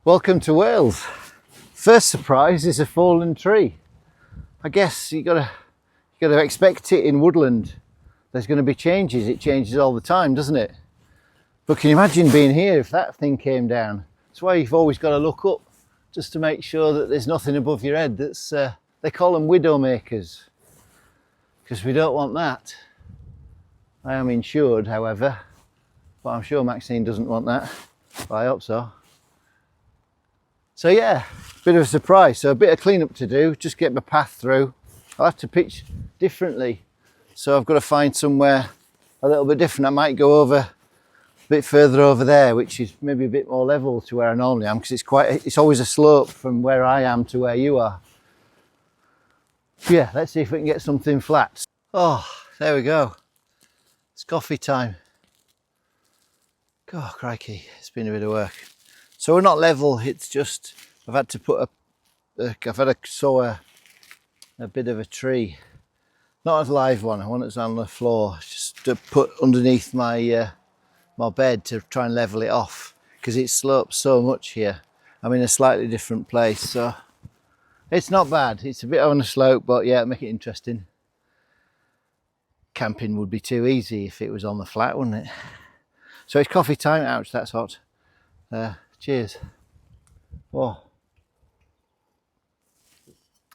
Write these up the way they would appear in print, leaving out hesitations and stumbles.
Welcome to Wales. First surprise is a fallen tree. I guess you gotta expect it in woodland. There's going to be changes. It changes all the time, doesn't it? But can you imagine being here if that thing came down? That's why you've always got to look up, just to make sure that there's nothing above your head. That's they call them widow makers, because we don't want that. I am insured, however, but I'm sure Maxine doesn't want that. But I hope so. So yeah, bit of a surprise. So a bit of cleanup to do, just get my path through. I'll have to pitch differently. So I've got to find somewhere a little bit different. I might go over a bit further over there, which is maybe a bit more level to where I normally am, because it's always a slope from where I am to where you are. Yeah, let's see if we can get something flat. Oh, there we go. It's coffee time. God, crikey, it's been a bit of work. So we're not level, it's just I've had to put I've had to saw a bit of a tree. Not a live one, one that's on the floor, just to put underneath my my bed to try and level it off, because it slopes so much here. I'm in a slightly different place, so it's not bad. It's a bit on a slope, but yeah, make it interesting. Camping would be too easy if it was on the flat, wouldn't it? So it's coffee time. Ouch, that's hot. Cheers. Oh,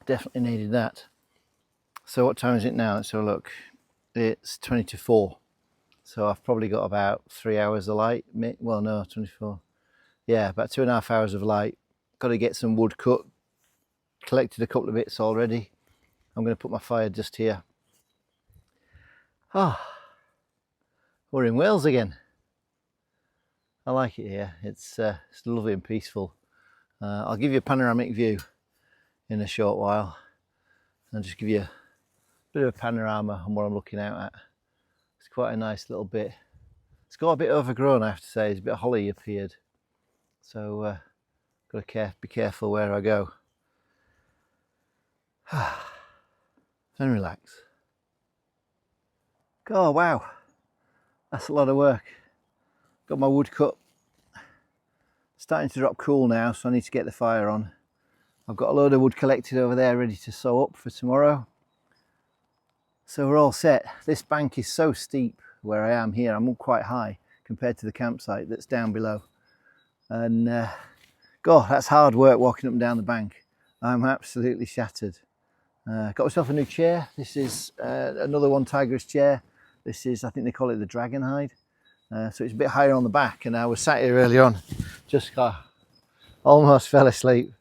definitely needed that. So what time is it now? Let's have a look. It's 20 to 4. So I've probably got about 3 hours of light. Well, no, 24. Yeah, about 2.5 hours of light. Got to get some wood cut. Collected a couple of bits already. I'm going to put my fire just here. Oh, we're in Wales again. I like it here. It's lovely and peaceful. I'll give you a panoramic view in a short while, and just give you a bit of a panorama on what I'm looking out at. It's quite a nice little bit. It's got a bit overgrown, I have to say. There's a bit of holly appeared, so got to be careful where I go. And relax. Oh wow, that's a lot of work. Got my wood cut. Starting to drop cool now, so I need to get the fire on. I've got a load of wood collected over there ready to sew up for tomorrow. So we're all set. This bank is so steep where I am here. I'm up quite high compared to the campsite that's down below. And God, that's hard work walking up and down the bank. I'm absolutely shattered. Got myself a new chair. This is another one Tiger's chair. This is, I think they call it the dragon hide. So it's a bit higher on the back, and I was sat here early on, just almost fell asleep.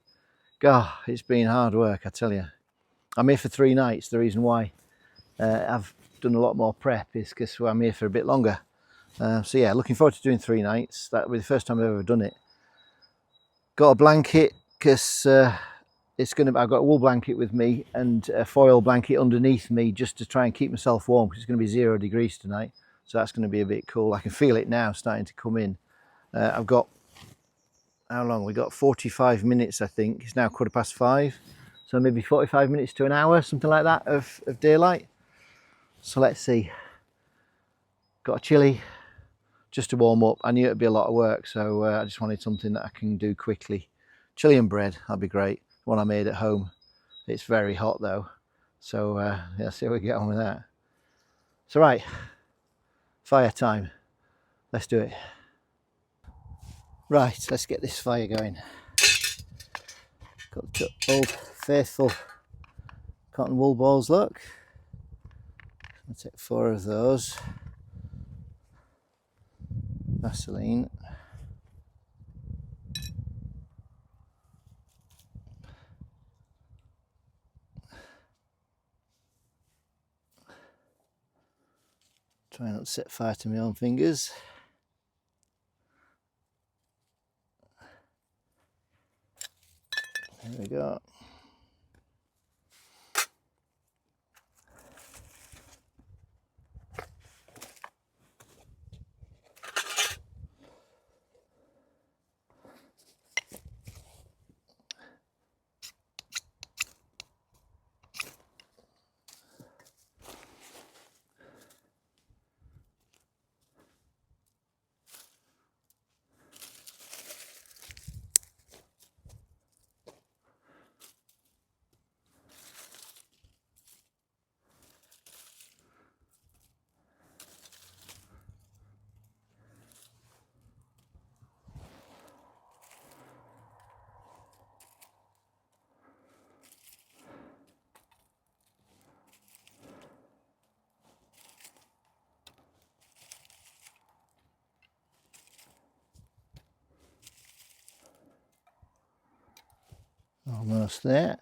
God, it's been hard work, I tell you. I'm here for 3 nights. The reason why I've done a lot more prep is because I'm here for a bit longer. So yeah, looking forward to doing 3 nights. That'll be the first time I've ever done it. Got a blanket, because I've got a wool blanket with me and a foil blanket underneath me, just to try and keep myself warm, because it's going to be 0 degrees tonight. So that's going to be a bit cool. I can feel it now starting to come in. I've got, how long? We got 45 minutes, I think. It's now 5:15. So maybe 45 minutes to an hour, something like that, of daylight. So let's see. Got a chilli just to warm up. I knew it'd be a lot of work, so I just wanted something that I can do quickly. Chilli and bread, that'd be great. One I made at home. It's very hot though. So yeah, see how we get on with that. So right. Fire time. Let's do it. Right, let's get this fire going. Got the old faithful cotton wool balls, look. I'll take 4 of those. Vaseline. Try not to set fire to my own fingers. There we go. Almost there.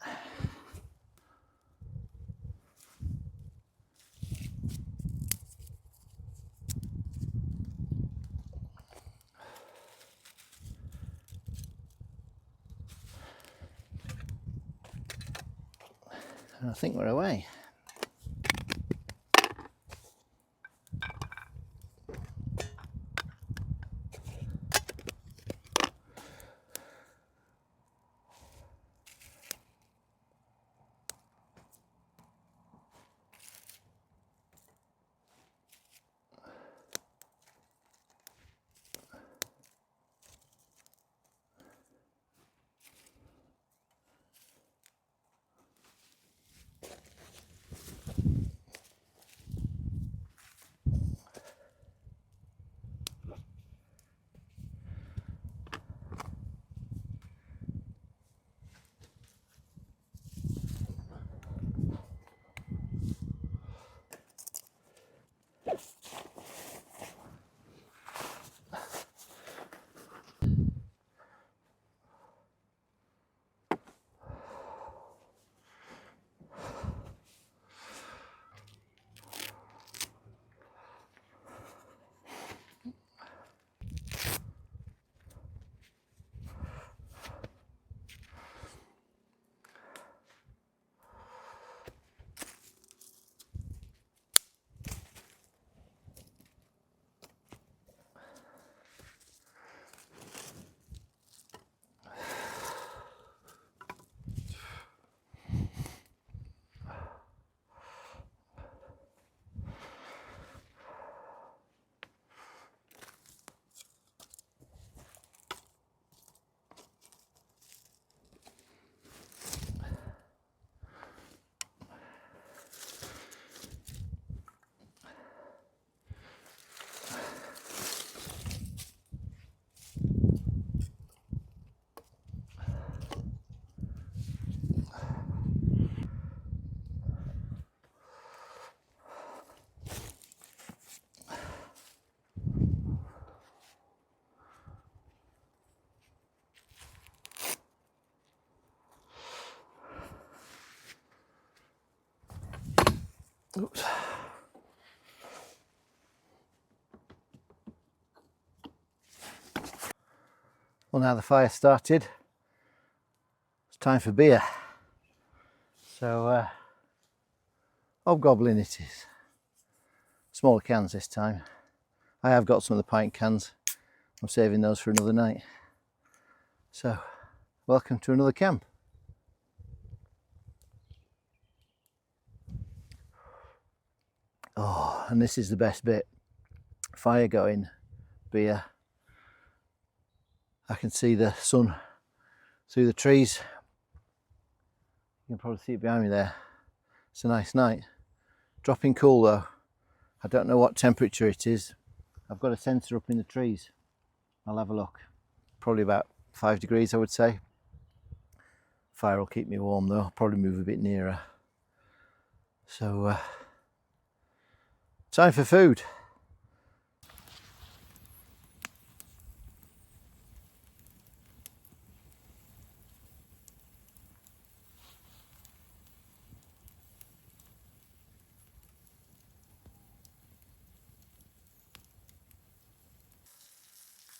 I think we're away. Oops. Well, now the fire started, it's time for beer. So, hobgoblin it is. Smaller cans this time. I have got some of the pint cans. I'm saving those for another night. So, welcome to another camp. Oh, and this is the best bit. Fire going, beer. I can see the sun through the trees. You can probably see it behind me there. It's a nice night. Dropping cool though. I don't know what temperature it is. I've got a sensor up in the trees. I'll have a look. Probably about 5 degrees I would say. Fire will keep me warm though. I'll probably move a bit nearer. So, time for food.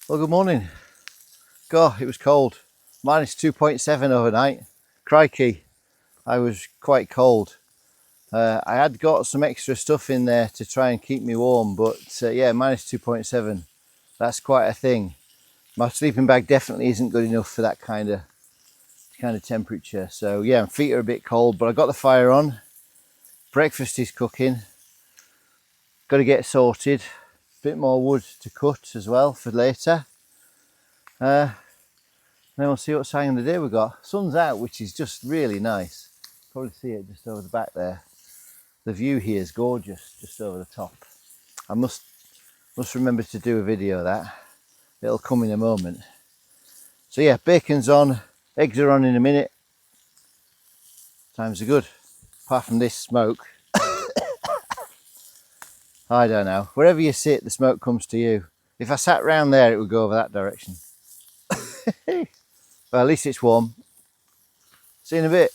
Well, good morning. God, it was cold. Minus 2.7 overnight. Crikey, I was quite cold. I had got some extra stuff in there to try and keep me warm, but yeah, minus 2.7. That's quite a thing. My sleeping bag definitely isn't good enough for that kind of temperature. So yeah, my feet are a bit cold, but I got the fire on. Breakfast is cooking. Got to get sorted. Bit more wood to cut as well for later. Then we'll see what time of the day we got. Sun's out, which is just really nice. Probably see it just over the back there. The view here is gorgeous, just over the top. I must remember to do a video of that. It'll come in a moment. So yeah, bacon's on, eggs are on in a minute. Times are good. Apart from this smoke. I don't know. Wherever you sit, the smoke comes to you. If I sat round there, it would go over that direction. Well, at least it's warm. See you in a bit.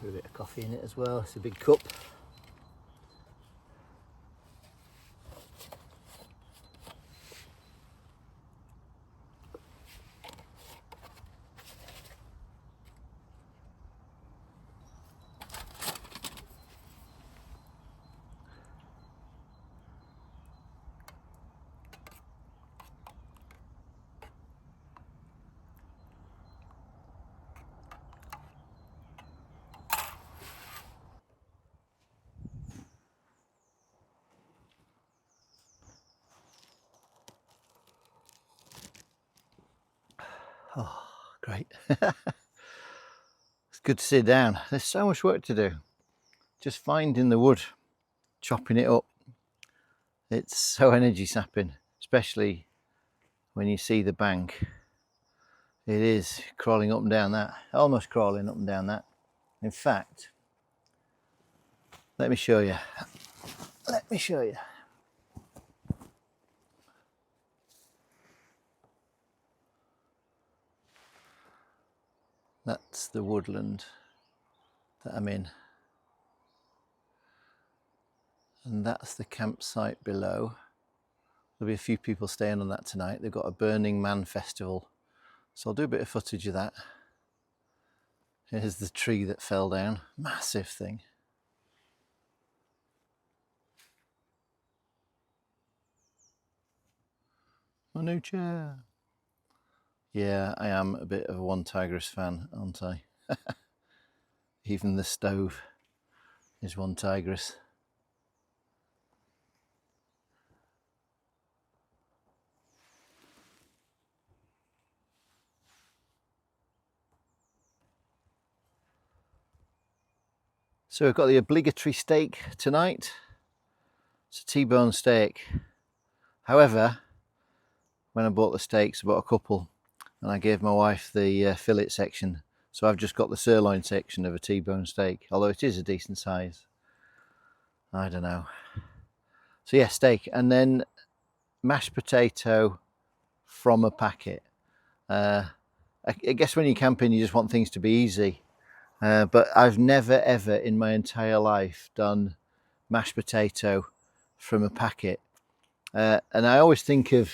Give a bit of coffee in it as well. It's a big cup. Oh, great. It's good to sit down. There's so much work to do. Just finding the wood, chopping it up. It's so energy sapping, especially when you see the bank. It is crawling up and down that, almost crawling up and down that. In fact, let me show you. Let me show you. That's the woodland that I'm in. And that's the campsite below. There'll be a few people staying on that tonight. They've got a Burning Man festival. So I'll do a bit of footage of that. Here's the tree that fell down. Massive thing. My new chair. Yeah, I am a bit of a One Tigress fan, aren't I? Even the stove is One Tigress. So we've got the obligatory steak tonight. It's a T-bone steak. However, when I bought the steaks, I bought a couple and I gave my wife the fillet section. So I've just got the sirloin section of a T-bone steak, although it is a decent size. I don't know. So yeah, steak, and then mashed potato from a packet. I guess when you're camping, you just want things to be easy. But I've never ever in my entire life done mashed potato from a packet. And I always think of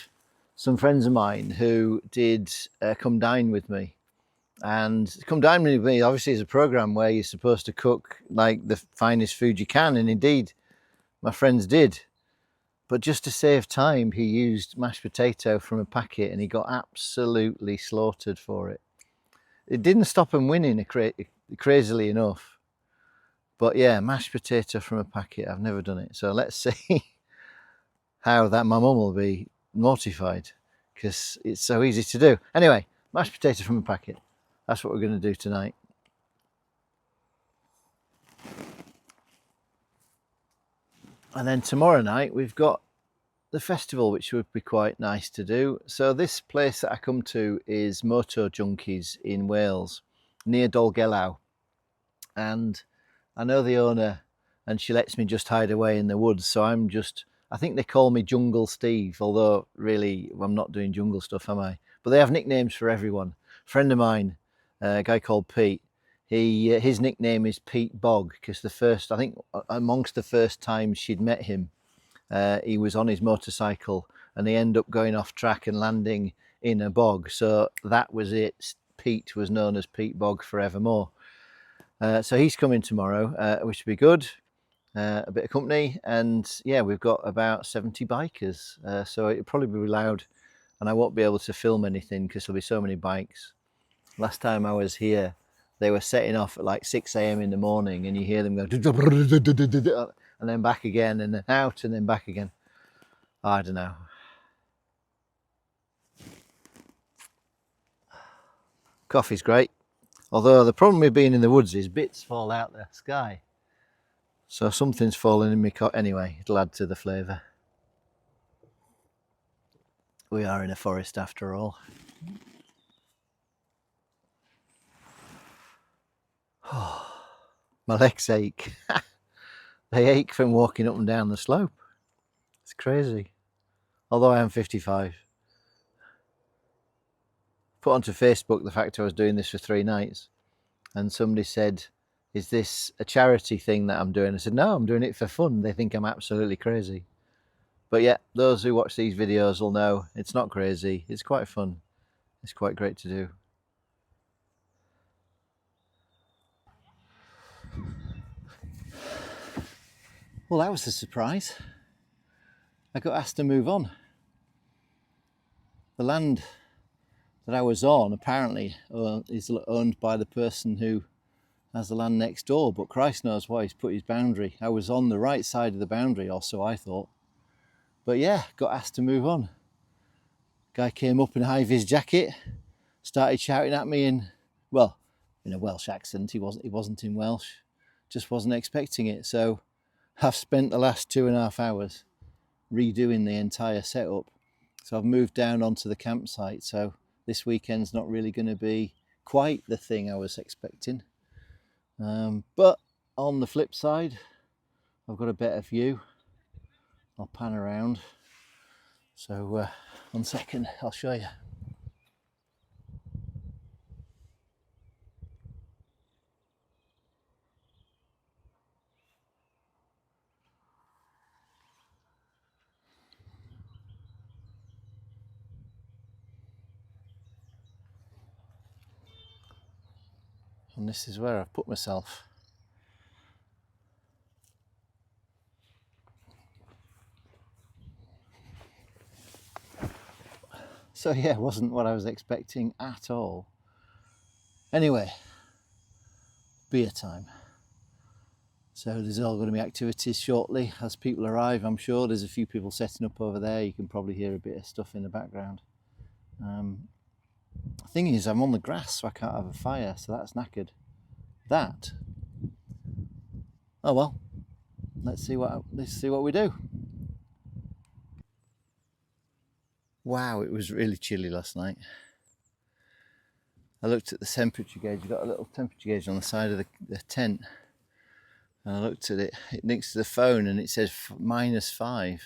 some friends of mine who did Come Dine With Me. And Come Dine With Me obviously is a program where you're supposed to cook like the finest food you can. And indeed, my friends did. But just to save time, he used mashed potato from a packet and he got absolutely slaughtered for it. It didn't stop him winning, crazily enough. But yeah, mashed potato from a packet, I've never done it. So let's see how that my mum will be mortified because it's so easy to do. Anyway, mashed potato from a packet. That's what we're going to do tonight. And then tomorrow night we've got the festival, which would be quite nice to do. So this place that I come to is Moto Junkies in Wales, near Dolgellau. And I know the owner and she lets me just hide away in the woods. So I think they call me Jungle Steve, although really I'm not doing jungle stuff, am I? But they have nicknames for everyone. A friend of mine, a guy called Pete, his nickname is Pete Bog, because I think amongst the first times she'd met him, he was on his motorcycle and he ended up going off track and landing in a bog. So that was it. Pete was known as Pete Bog forevermore. So he's coming tomorrow, which will be good. A bit of company, and yeah, we've got about 70 bikers, so it'll probably be loud and I won't be able to film anything because there'll be so many bikes. Last time I was here, they were setting off at like 6 a.m. in the morning, and you hear them go and then back again, and then out, and then back again. I don't know. Coffee's great, although the problem with being in the woods is bits fall out the sky. So something's falling in my coffee. Anyway, it'll add to the flavour. We are in a forest after all. Oh, my legs ache. They ache from walking up and down the slope. It's crazy. Although I am 55. Put onto Facebook the fact I was doing this for 3 nights, and somebody said, "Is this a charity thing that I'm doing?" I said, "No, I'm doing it for fun." They think I'm absolutely crazy. But yeah, those who watch these videos will know it's not crazy. It's quite fun. It's quite great to do. Well, that was a surprise. I got asked to move on. The land that I was on apparently is owned by the person who has the land next door, but Christ knows why he's put his boundary. I was on the right side of the boundary, or so I thought. But yeah, got asked to move on. Guy came up in a high-vis jacket, started shouting at me in a Welsh accent. He wasn't in Welsh, just wasn't expecting it. So I've spent the last 2.5 hours redoing the entire setup. So I've moved down onto the campsite. So this weekend's not really going to be quite the thing I was expecting. But on the flip side, I've got a better view. I'll pan around. So 1 second, I'll show you. And this is where I've put myself. So yeah, it wasn't what I was expecting at all. Anyway, beer time. So there's all going to be activities shortly as people arrive. I'm sure there's a few people setting up over there. You can probably hear a bit of stuff in the background. The thing is, I'm on the grass, so I can't have a fire, so that's knackered. Oh well, let's see what we do. Wow, it was really chilly last night. I looked at the temperature gauge. You've got a little temperature gauge on the side of the tent, and I looked at it next to the phone, and it says -5.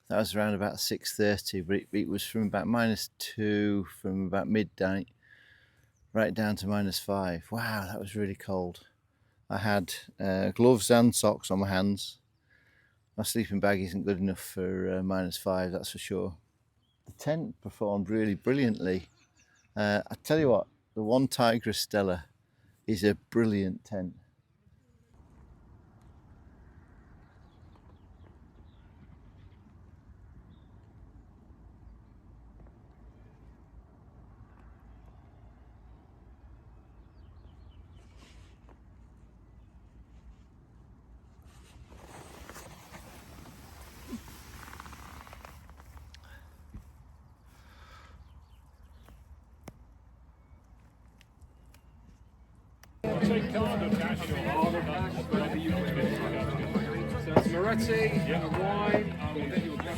That was around about 6:30, but it was from about -2 from about midnight right down to -5. Wow, that was really cold. I had gloves and socks on my hands. My sleeping bag isn't good enough for -5, that's for sure. The tent performed really brilliantly. I tell you what, the One Tigress Stella is a brilliant tent. So it's Moretti, and the wine. There you go.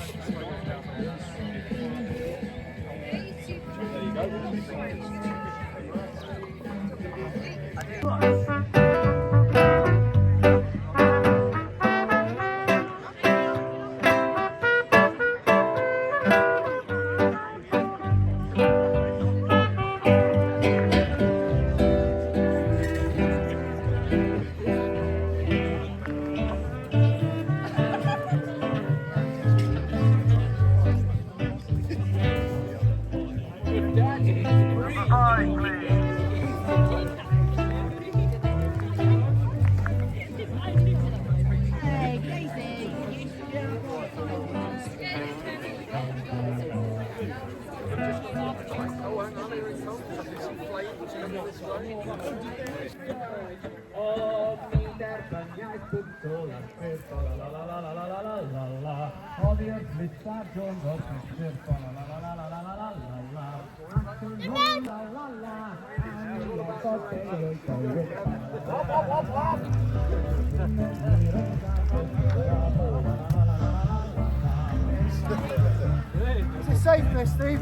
Is it safe there, Steve?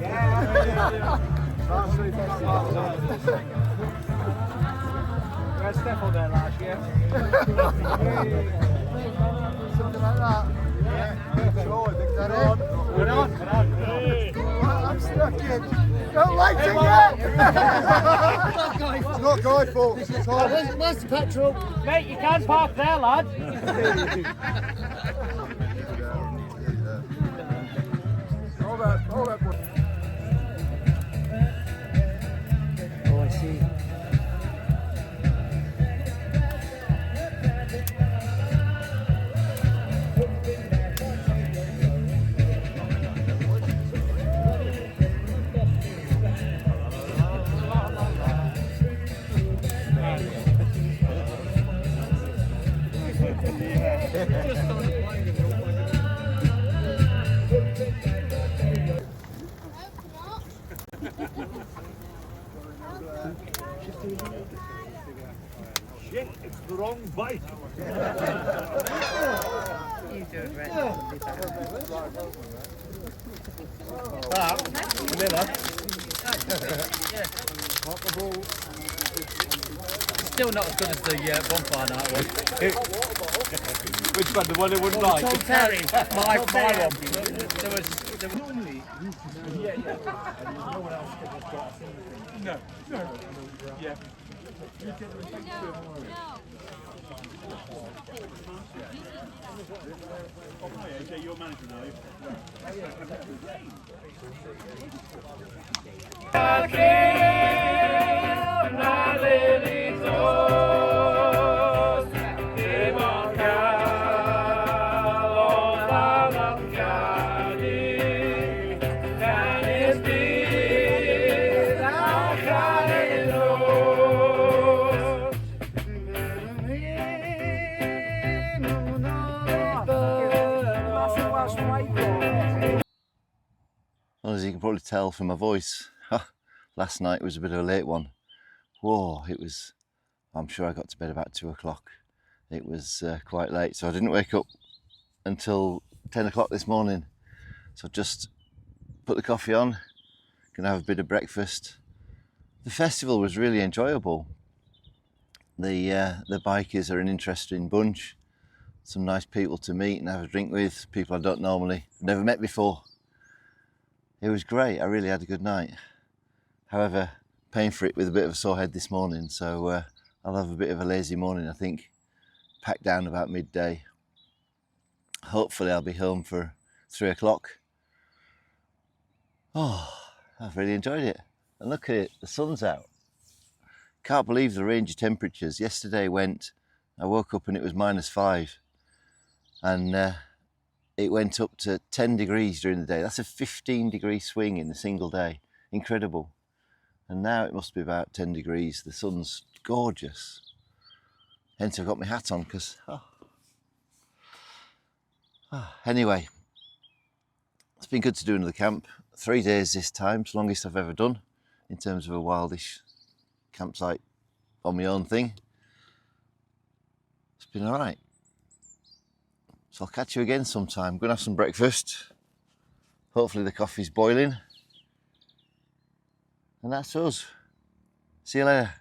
Where's Steffel there last year? Something like that. Yeah. Sure, I think that so. it? We're on. I'm stuck in. Don't light it yet! It's not Guy's fault. It's Tom. Where's the petrol? Mate, you can park there, lad. Hold that, boy. Oh, I see. Shit, it's the wrong bike. Still not as good as the bonfire night one. Which one? The one they wouldn't like? Tom Terry, my one. There was Normally, yeah. And no one else has got a No. Yeah. Okay, you're manager now. Well, as you can probably tell from my voice, last night was a bit of a late one. Whoa, I'm sure I got to bed about 2 o'clock. It was quite late, so I didn't wake up until 10 o'clock this morning. So just put the coffee on, gonna have a bit of breakfast. The festival was really enjoyable. The bikers are an interesting bunch. Some nice people to meet and have a drink with, people I don't normally, never met before. It was great, I really had a good night. However, paying for it with a bit of a sore head this morning, so I'll have a bit of a lazy morning, I think. Pack down about midday. Hopefully I'll be home for 3 o'clock. Oh, I've really enjoyed it. And look at it, the sun's out. Can't believe the range of temperatures. Yesterday I woke up and it was -5. And it went up to 10 degrees during the day. That's a 15-degree swing in a single day. Incredible. And now it must be about 10 degrees. The sun's gorgeous. Hence I've got my hat on because... Anyway, it's been good to do another camp. 3 days this time, it's the longest I've ever done in terms of a wildish campsite on my own thing. It's been all right. So I'll catch you again sometime. I'm going to have some breakfast. Hopefully the coffee's boiling. And that's us. See you later.